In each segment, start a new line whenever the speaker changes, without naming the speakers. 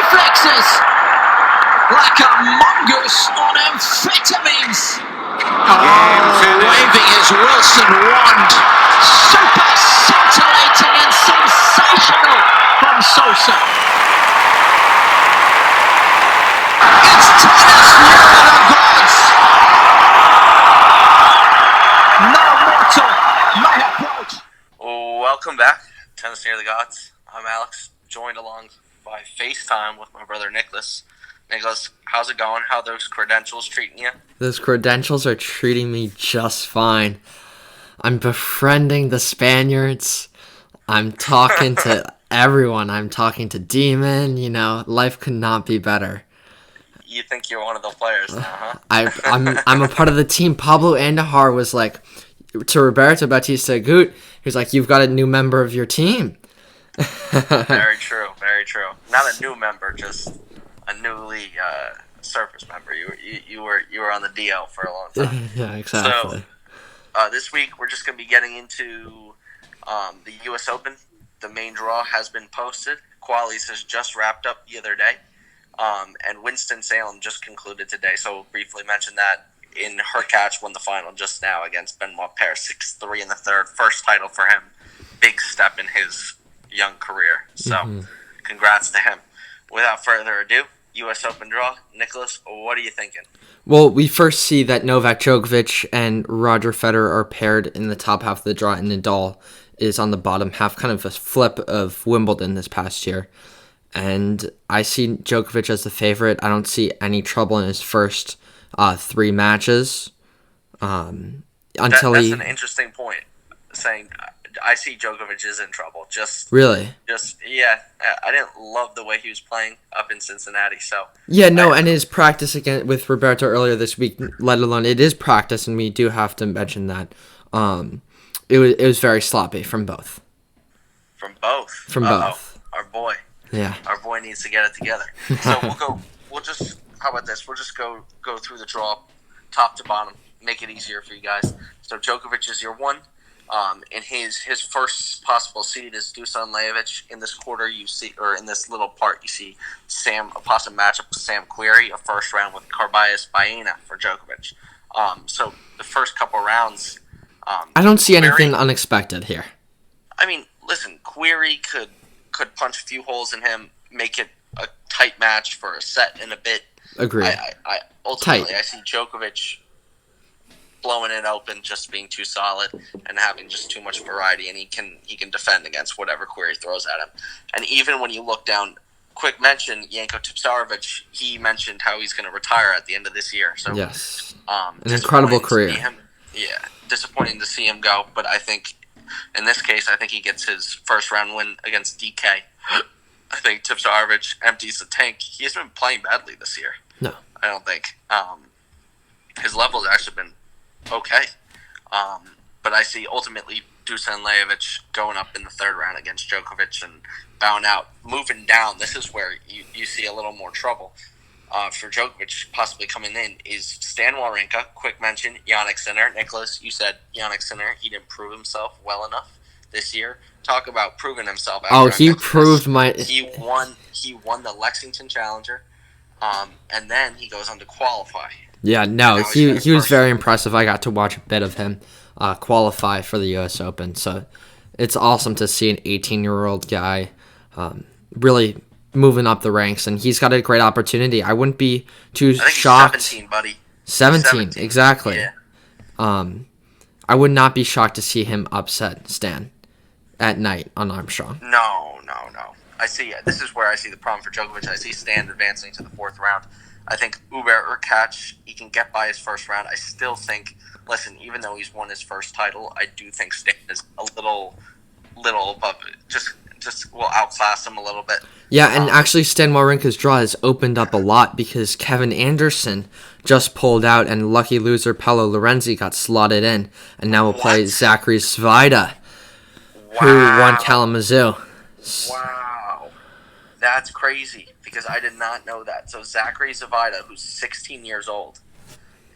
reflexes like a mongoose on amphetamines. Waving his Wilson wand. Super scintillating and sensational from Sosa. It's tennis near the gods. No mortal may approach.
Welcome back, Tennis Near the Gods. I'm Alex, joined along by FaceTime with my brother Nicholas. Nicholas, how's it going? How are those credentials treating you?
Those credentials are treating me just fine. I'm befriending the Spaniards. I'm talking to everyone. I'm talking to Demon. You know, life could not be better.
You think you're one of the players now, huh?
I'm a part of the team. Pablo Andujar was like, to Roberto Bautista Agut, he was like, you've got a new member of your team.
Very true, very true. Not a new member, just a newly surface member. You were on the DL for a long time.
Yeah, exactly.
So this week we're just going to be getting into the U.S. Open. The main draw has been posted. Qualies has just wrapped up the other day. And Winston-Salem just concluded today. So we'll briefly mention that. In Hurkacz won the final just now against Benoit Paire, 6-3 in the third. First title for him. Big step in his young career. So congrats to him. Without further ado, U.S. Open draw. Nicholas, what are you thinking?
Well, we first see that Novak Djokovic and Roger Federer are paired in the top half of the draw, and Nadal is on the bottom half, kind of a flip of Wimbledon this past year. And I see Djokovic as the favorite. I don't see any trouble in his first three matches.
That's an interesting point, saying I see Djokovic is in trouble.
Really?
Yeah. I didn't love the way he was playing up in Cincinnati. So
yeah, no, and his practice again with Roberto earlier this week, let alone it is practice, and we do have to mention that it was very sloppy from both.
From both. Our boy.
Yeah.
Our boy needs to get it together. So how about this? We'll just go through the draw, top to bottom, make it easier for you guys. So Djokovic is your one. In his first possible seed is Dusan Lajovic. In this quarter, you see, or in this little part, you see a possible matchup with Sam Querrey, a first round with Carballes Baena for Djokovic. So the first couple rounds,
I don't see anything unexpected here.
I mean, listen, Querrey could punch a few holes in him, make it a tight match for a set and a bit.
Agreed.
I ultimately I see Djokovic blowing it open, just being too solid and having just too much variety, and he can defend against whatever Querrey throws at him. And even when you look down, quick mention, Janko Tipsarevic, he mentioned how he's going to retire at the end of this year. So
yes, an incredible career.
Disappointing to see him go, but I think in this case, I think he gets his first round win against DK. I think Tipsarevic empties the tank. He hasn't been playing badly this year.
No.
I don't think. His level has actually been okay. But I see ultimately Dusan Lajovic going up in the third round against Djokovic and bowing out. Moving down, this is where you see a little more trouble. For Djokovic possibly coming in is Stan Wawrinka. Quick mention, Jannik Sinner. Nicholas, you said Jannik Sinner, he didn't prove himself well enough this year. Talk about proving himself.
He proved
He won the Lexington Challenger, and then he goes on to qualify.
Yeah, no, he was very impressive. I got to watch a bit of him qualify for the U.S. Open, so it's awesome to see an 18-year-old guy really moving up the ranks, and he's got a great opportunity. I wouldn't be too shocked.
17, buddy.
17, exactly.
Yeah.
I would not be shocked to see him upset Stan at night on Armstrong.
No. This is where I see the problem for Djokovic. I see Stan advancing to the fourth round. I think Hubert Hurkacz, he can get by his first round. I still think, listen, even though he's won his first title, I do think Stan is a little above it. Just will outclass him a little bit.
Yeah, and actually Stan Wawrinka's draw has opened up a lot because Kevin Anderson just pulled out, and lucky loser Paolo Lorenzi got slotted in, and now will play Zachary Svajda, who won Kalamazoo.
Wow. That's crazy, because I did not know that. So Zachary Svajda, who's 16 years old,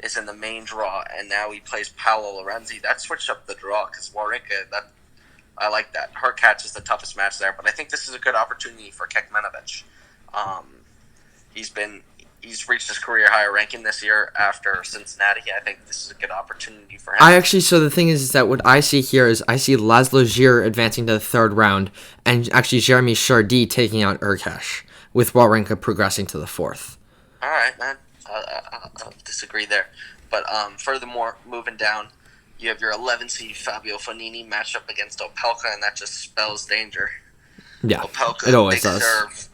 is in the main draw, and now he plays Paolo Lorenzi. That switched up the draw, because Wawrinka, I like that. Hurkacz is the toughest match there, but I think this is a good opportunity for Kekmanovic. He's reached his career higher ranking this year after Cincinnati. I think this is a good opportunity for him.
So the thing is that what I see here is I see Laszlo Gir advancing to the third round, and actually Jeremy Chardy taking out Urkesh, with Wawrinka progressing to the fourth.
All right, man. I'll disagree there. But furthermore, moving down, you have your 11 seed Fabio Fognini matched up against Opelka, and that just spells danger.
Yeah,
Opelka,
it always
big
does.
serve.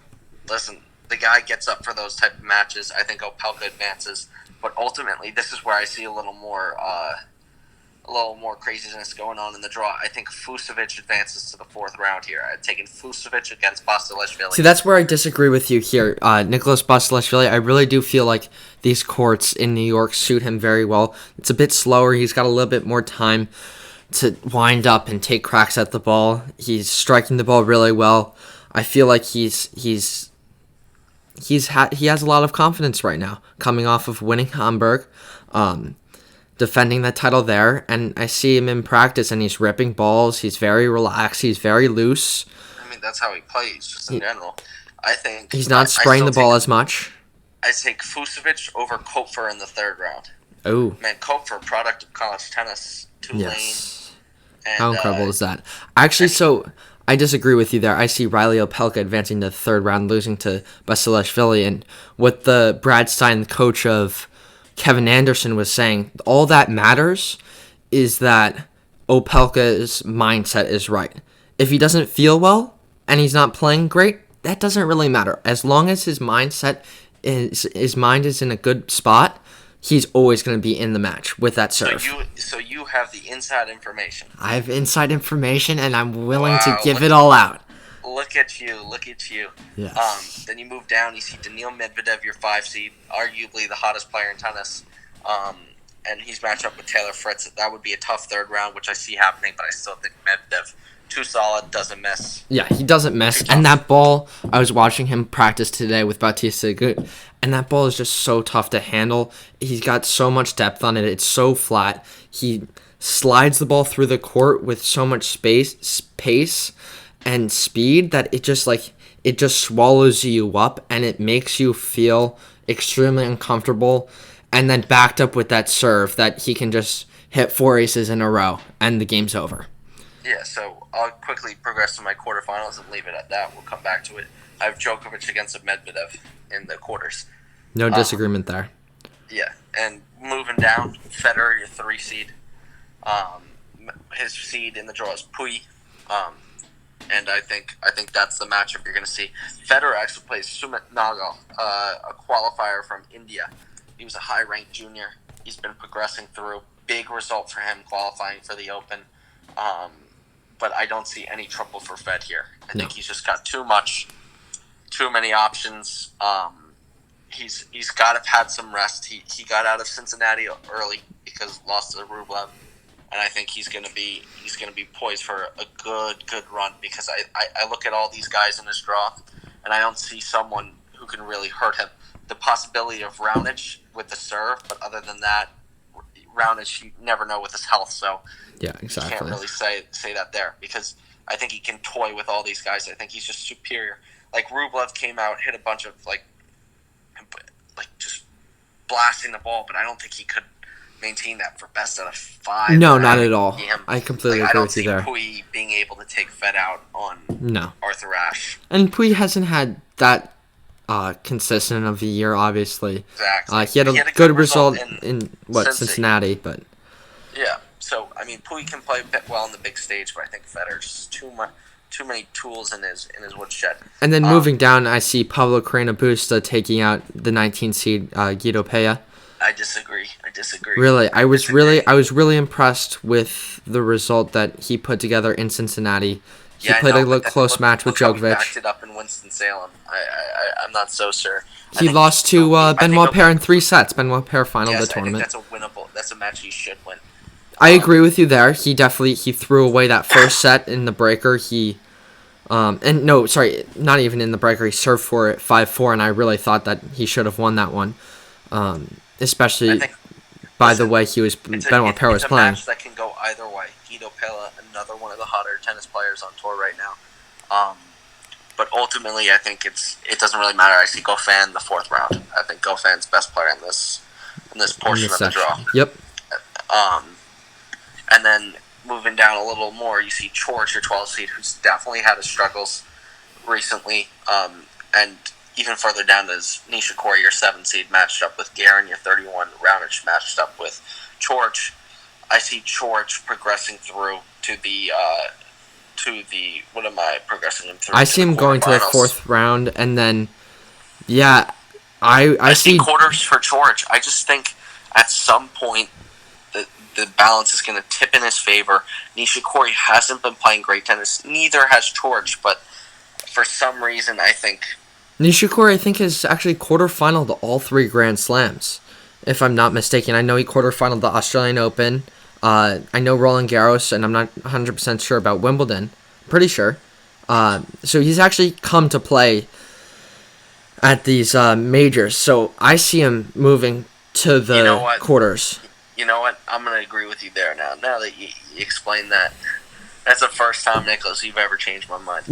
Listen, the guy gets up for those type of matches. I think Opelka advances, but ultimately, this is where I see a little more craziness going on in the draw. I think Fusovic advances to the fourth round here. I've taken Fusovic against Basilashvili.
See, that's where I disagree with you here. Nicholas Basilashvili, I really do feel like these courts in New York suit him very well. It's a bit slower. He's got a little bit more time to wind up and take cracks at the ball. He's striking the ball really well. I feel like he has a lot of confidence right now, coming off of winning Hamburg, defending that title there, and I see him in practice, and he's ripping balls. He's very relaxed. He's very loose.
I mean, that's how he plays, just in general. I think
he's not spraying the ball as much.
I take Fusovic over Kopfer in the third round.
Oh,
Man, Kopfer, product of college tennis, Tulane.
yes.
And,
How incredible is that? Actually, so I disagree with you there. I see Riley Opelka advancing to the third round, losing to Basilashvili. And what the Brad Stein, coach of Kevin Anderson, was saying, all that matters is that Opelka's mindset is right. If he doesn't feel well and he's not playing great, that doesn't really matter. As long as his mindset his mind is in a good spot, he's always going to be in the match with that serve.
So you have the inside information.
I have inside information, and I'm willing to
Wow,
give it all out.
Look at you.
Yes.
Then you move down, you see Daniil Medvedev, your 5 seed, arguably the hottest player in tennis. And he's matched up with Taylor Fritz. That would be a tough third round, which I see happening, but I still think Medvedev, too solid, doesn't miss.
Yeah, he doesn't miss. And that ball, I was watching him practice today with Bautista Agut, and that ball is just so tough to handle. He's got so much depth on it. It's so flat. He slides the ball through the court with so much pace, and speed that it just swallows you up, and it makes you feel extremely uncomfortable. And then backed up with that serve that he can just hit 4 aces in a row, and the game's over.
Yeah, so I'll quickly progress to my quarterfinals and leave it at that. We'll come back to it. I have Djokovic against Medvedev in the quarters.
No disagreement there.
Yeah, and moving down, Federer, your 3 seed. His seed in the draw is Puyi. And I think that's the matchup you're going to see. Federer actually plays Sumit Nagal, a qualifier from India. He was a high-ranked junior. He's been progressing through. Big result for him qualifying for the Open. But I don't see any trouble for Fed here. I think he's just got too many options. He's got to have had some rest. He got out of Cincinnati early because lost to Rublev, and I think he's gonna be poised for a good run because I look at all these guys in his draw, and I don't see someone who can really hurt him. The possibility of Raonic with the serve, but other than that, Raonic you never know with his health, so
yeah, exactly.
You can't really say that there because I think he can toy with all these guys. I think he's just superior. Like Rublev came out, hit a bunch of like just blasting the ball, but I don't think he could maintain that for best out of 5.
No, not at all. I completely agree with you there.
I don't see Puyi being able to take Fed out on Arthur Ashe.
And Puyi hasn't had that consistent of a year, obviously.
Exactly.
He had a good result in Cincinnati, but
yeah. So I mean, Puyi can play a bit well on the big stage, but I think Federer's too many tools in his woodshed.
And then moving down, I see Pablo Carreño Busta taking out the 19 seed Guido Pella.
I disagree.
Really, I was really impressed with the result that he put together in Cincinnati. He played a close match with Djokovic.
Backed it up in Winston-Salem. I'm not so sure.
He lost to Benoit Paire in 3 sets. Benoit Paire final of the tournament.
I think that's a winnable. That's a match he should win.
I agree with you there. He threw away that first set in the breaker. Not even in the breaker. He served for it 5-4, and I really thought that he should have won that one. Especially by the way Benoit Paire was playing.
It's a match that can go either way. Guido Pella, another one of the hotter tennis players on tour right now. But ultimately, I think it doesn't really matter. I see Goffin the 4th round. I think Goffin's best player in this portion of the draw.
Yep.
And then moving down a little more, you see Chorich, your 12 seed, who's definitely had his struggles recently. And even further down is Nishikori, your 7 seed, matched up with Garin, your 31. Raonic matched up with Chorich. I see Chorich progressing through to the what am I progressing him through?
I see him going to the 4th round, and then I see
quarters for Chorich. I just think at some point the balance is going to tip in his favor. Nishikori hasn't been playing great tennis. Neither has Chorich, but for some reason, I think
Nishikori, is actually quarterfinal to all 3 Grand Slams, if I'm not mistaken. I know he quarterfinal the Australian Open. I know Roland Garros, and I'm not 100% sure about Wimbledon. Pretty sure. So he's actually come to play at these majors. So I see him moving to the quarters.
You know what? I'm going to agree with you there now. Now that you explained that. That's the first time, Nicholas, you've ever changed my mind.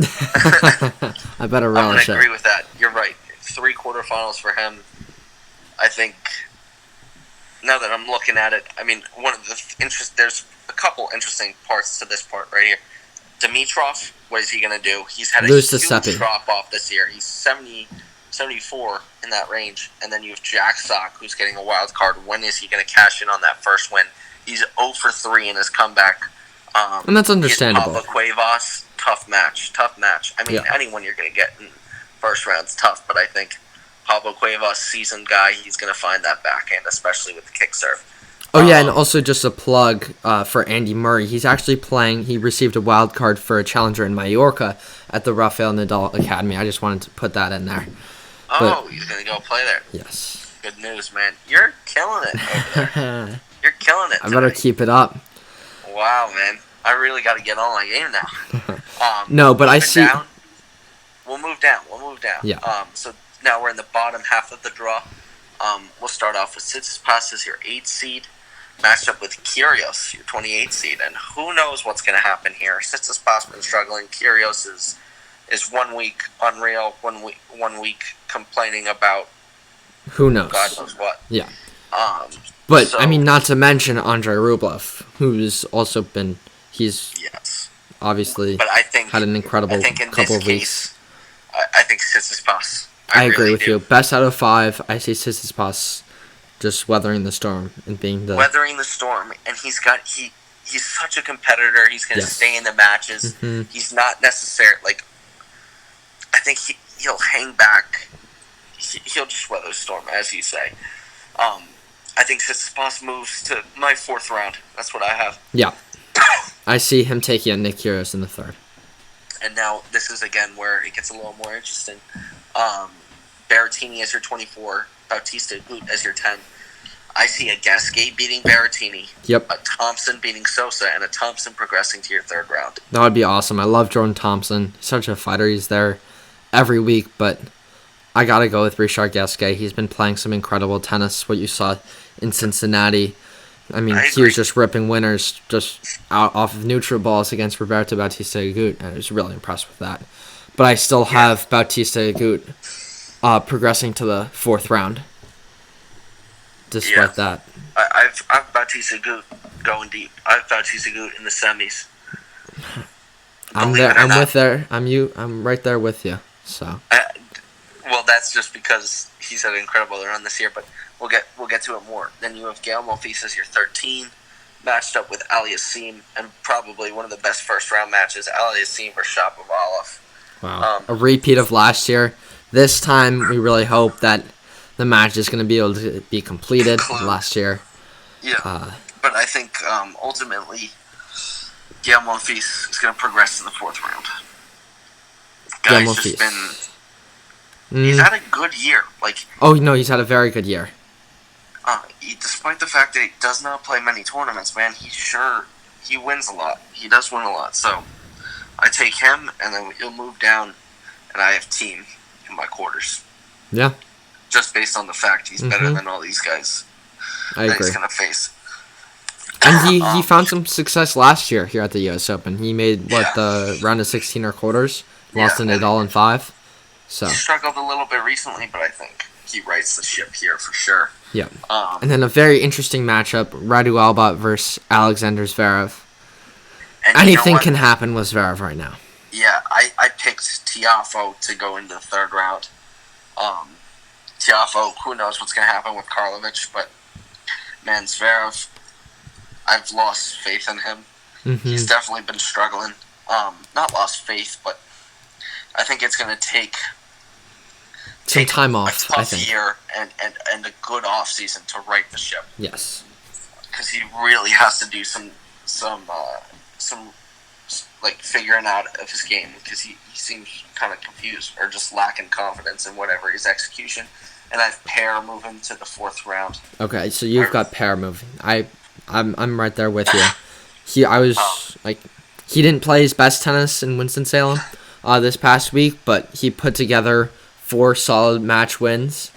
I better relish it.
I'm going to agree with that. You're right. 3 quarterfinals for him. I think, now that I'm looking at it, I mean, there's a couple interesting parts to this part right here. Dimitrov, what is he going to do? He's had a huge drop off this year. He's 74 in that range. And then you have Jack Sock, who's getting a wild card. When is he going to cash in on that first win? He's 0 for 3 in his comeback.
And that's understandable.
Pablo Cuevas, tough match. I mean, anyone you're going to get in first round's tough, but I think Pablo Cuevas, seasoned guy, he's going to find that backhand, especially with the kick serve.
Oh, yeah, and also just a plug for Andy Murray. He's actually playing. He received a wild card for a challenger in Mallorca at the Rafael Nadal Academy. I just wanted to put that in there.
He's going to go play there.
Yes.
Good news, man. You're killing it over there. You're killing it
I better keep it up.
Wow, man. I really got to get on my game now.
No, but I see...
We'll move down.
Yeah.
So now we're in the bottom half of the draw. We'll start off with Tsitsipas as your 8th seed, matched up with Kyrgios, your 28th seed. And who knows what's going to happen here. Tsitsipas been struggling. Kyrgios is 1 week unreal, 1 week complaining about
who knows.
God knows what.
Yeah. But, I mean, not to mention Andrei Rublev, who's also been... He's obviously had an incredible couple of weeks.
I think Tsitsipas.
I agree with you. Best out of 5, I see Tsitsipas just weathering the storm and being the...
Weathering the storm, and he's such a competitor. He's going to stay in the matches. Mm-hmm. He's not necessarily, I think he'll hang back. He'll just weather the storm, as you say. I think Tsitsipas moves to my 4th round. That's what I have.
Yeah. I see him taking on Nick Kyrgios in the 3rd.
And now this is, again, where it gets a little more interesting. Berrettini as your 24, Bautista Agut as your 10. I see a Gasquet beating Berrettini, a Thompson beating Sosa, and a Thompson progressing to your 3rd round.
That would be awesome. I love Jordan Thompson. He's such a fighter. He's there every week, but I got to go with Richard Gasquet. He's been playing some incredible tennis, what you saw in Cincinnati. I mean, he was just ripping winners just out off of neutral balls against Roberto Bautista Agut. I was really impressed with that. But I still have Bautista Agut progressing to the 4th round. Despite that.
I've Bautista Agut going deep. I've Bautista Agut in the semis.
I'm there. I'm with there. I'm right there with you. So.
Well, that's just because he's had an incredible run this year, but we'll get to it more. Then you have Gael Monfils as your 13, matched up with Aliassime, and probably one of the best first-round matches, Aliassime versus Shapovalov.
Wow. A repeat of last year. This time, we really hope that the match is going to be able to be completed last year.
Yeah. But I think, ultimately, Gael Monfils is going to progress in the 4th round. Guy's just been... He's had a good year.
Oh, no, he's had a very good year.
Despite the fact that he does not play many tournaments, man, he wins a lot. He does win a lot. So I take him, and then he'll move down, and I have Thiem in my quarters.
Yeah.
Just based on the fact he's better than all these guys
I agree.
He's going to face.
And he found some success last year here at the U.S. Open. He made, the round of 16 or quarters Lost to
Yeah,
Nadal in 5. So,
he struggled a little bit recently, but I think he rights the ship here for sure.
yeah. And then a very interesting matchup, Radu Albat versus Alexander Zverev.
And you know
Anything
what?
can happen with Zverev right now.
Yeah, I picked Tiafoe to go into the third round. Tiafoe, who knows what's going to happen with Karlovic, but man, Zverev, I've lost faith in him.
Mm-hmm.
He's definitely been struggling. Not lost faith, but I think it's going to take
Some time
a
off,
tough
I think.
year and a good off season to right the ship,
Yes.
because he really has to do some like figuring out of his game, because he seems kind of confused or just lacking confidence in whatever his execution. And I have Pair moving to the fourth round.
Okay, so you've got Pair moving. I'm right there with you. He didn't play his best tennis in Winston-Salem this past week, but he put together 4 solid match wins.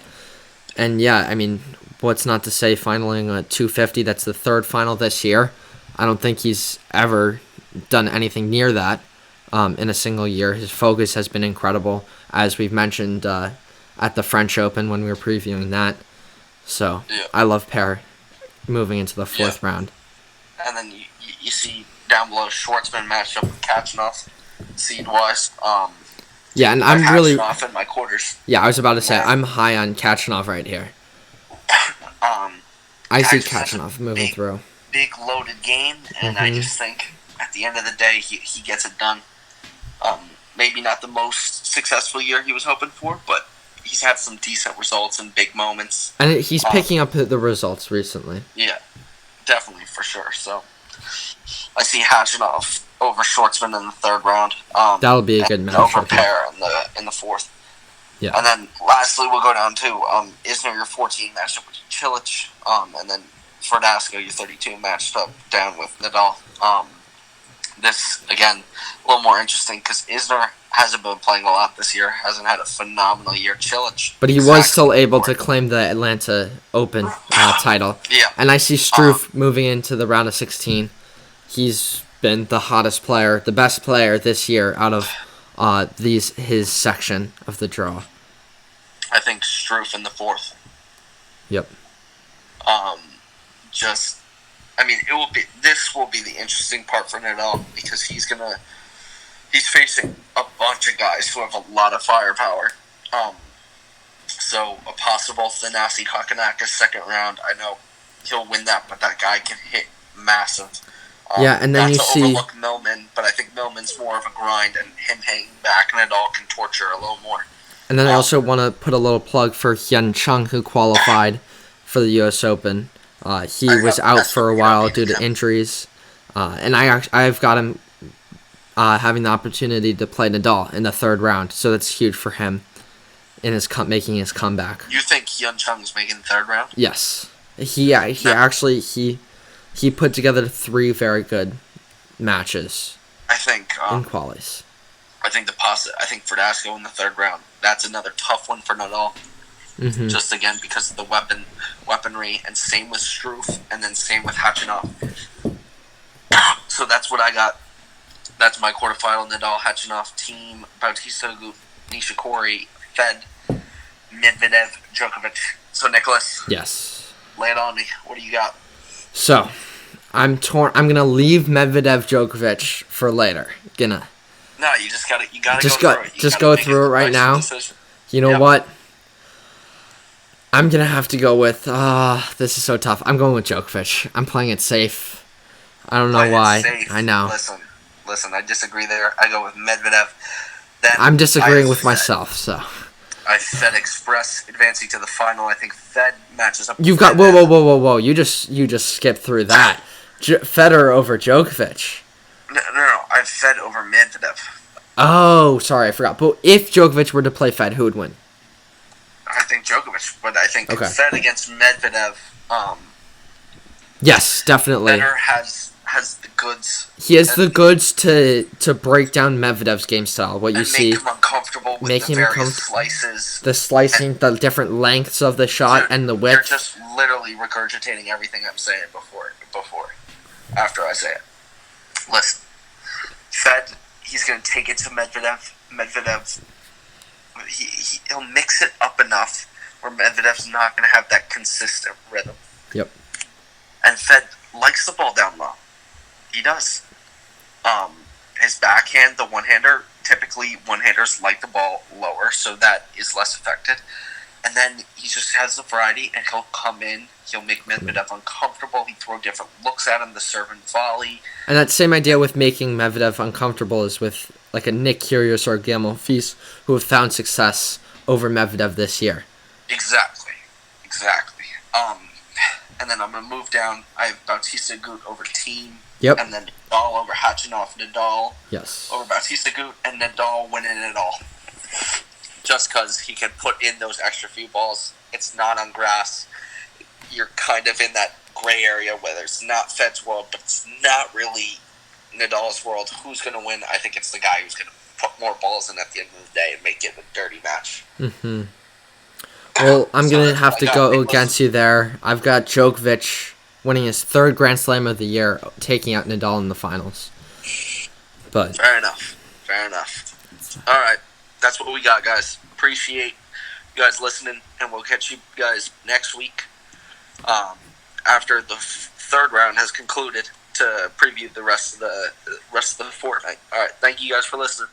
And yeah, I mean, what's not to say, finaling at 250, that's the third final this year. I don't think he's ever done anything near that in a single year. His focus has been incredible, as we've mentioned at the French Open when we were previewing that. So
Yeah.
I love Pair moving into the fourth round.
And then you see down below Schwartzman matched up with Kachanov, seed-wise.
Yeah, and
I
I'm
have
really...
Kachanov in my quarters.
Yeah, I was about to say,
Yeah.
I'm high on Kachanov right here. I see Kachanov moving through.
Big loaded game, and I just think at the end of the day, he gets it done. Maybe not the most successful year he was hoping for, but he's had some decent results and big moments.
And he's picking up the results recently.
Yeah, definitely, for sure. So I see Khachanov over Schwartzman in the third round.
That'll be a good
and
matchup,
over Pair in the fourth.
Yeah.
And then lastly, we'll go down to Isner, your 14 matched up with Cilic, and then Verdasco, your 32 matched up down with Nadal. This, again, a little more interesting because Isner hasn't been playing a lot this year, hasn't had a phenomenal year. Cilic.
But he was still able to claim the Atlanta Open title.
Yeah.
And I see Struff moving into the round of 16. He's been the hottest player, the best player this year out of his section of the draw.
I think Struff in the fourth.
Yep.
This will be the interesting part for Nadal, because he's facing a bunch of guys who have a lot of firepower. So a possible Thanasi Kokkinakis second round, I know he'll win that, but that guy can hit massive.
Yeah, and then
not
you
to
see...
overlook Millman, but I think Millman's more of a grind, and him hanging back, Nadal can torture a little more.
And then I also want to put a little plug for Hyun Chung, who qualified for the U.S. Open. He was out for a while due to injuries. And I've got him having the opportunity to play Nadal in the third round, so that's huge for him in making his comeback.
You think Hyun Chung's making the third round?
Yes. He put together 3 very good matches
I think
in qualies.
I think Verdasco in the third round. That's another tough one for Nadal.
Mm-hmm.
Just again because of the weaponry, and same with Struff, and then same with Khachanov. So that's what I got. That's my quarterfinal: Nadal, Khachanov, Team, Bautista Agut, Nishikori, Fed, Medvedev, Djokovic. So Nicholas,
Yes.
lay it on me. What do you got?
So, I'm torn. I'm gonna leave Medvedev Djokovic for later.
No, you just gotta
Just
go
go-
through it. You
just
gotta
go
make
through
a
it right
decisive
now.
decision.
You know
Yep.
what? I'm gonna have to go with. This is so tough. I'm going with Djokovic. I'm playing it safe. I don't know
Playing it
why.
safe.
I know.
Listen. I disagree there. I go with Medvedev. Then
I'm disagreeing
I
with
Fed.
myself. So
I Fed Express advancing to the final. I think Fed matches up.
you've
with
got whoa. You just skipped through that. Federer over Djokovic.
No. I Fed over Medvedev.
Oh, sorry, I forgot. But if Djokovic were to play Fed, who would win?
I think Djokovic, but I think
Okay.
Fed against Medvedev.
Yes, definitely.
Federer has the goods.
He has the
and-
goods to break down Medvedev's game style. What you
and
see,
make him uncomfortable with
make
the
him
various slices.
the slicing, the different lengths of the shot, and the
You're
width.
just literally regurgitating everything I'm saying after I say it. Listen, Fed, he's going to take it to Medvedev, Medvedev, he'll mix it up enough where Medvedev's not going to have that consistent rhythm.
Yep.
And Fed likes the ball down low. He does. His backhand, the one-hander, typically one-handers like the ball lower, so that is less affected. And then he just has the variety, and he'll come in. He'll make Medvedev uncomfortable. He throw different looks at him, the serve and volley.
And that same idea with making Medvedev uncomfortable is with like a Nick Kyrgios or Guillermo Fils, who have found success over Medvedev this year.
Exactly. And then I'm going to move down. I have Bautista Agut over Thiem.
Yep.
And then Nadal over Khachanov. Nadal
Yes.
over Bautista Agut, and Nadal winning it all. Just because he can put in those extra few balls. It's not on grass. You're kind of in that gray area where it's not Fed's world, but it's not really Nadal's world. Who's going to win? I think it's the guy who's going to put more balls in at the end of the day and make it a dirty match.
Mm-hmm. Well, I'm going to have to go against you there. I've got Djokovic winning his third Grand Slam of the year, taking out Nadal in the finals. But
Fair enough. All right. That's what we got, guys. Appreciate you guys listening, and we'll catch you guys next week after the third round has concluded to preview the rest of the fortnight. All right. Thank you guys for listening.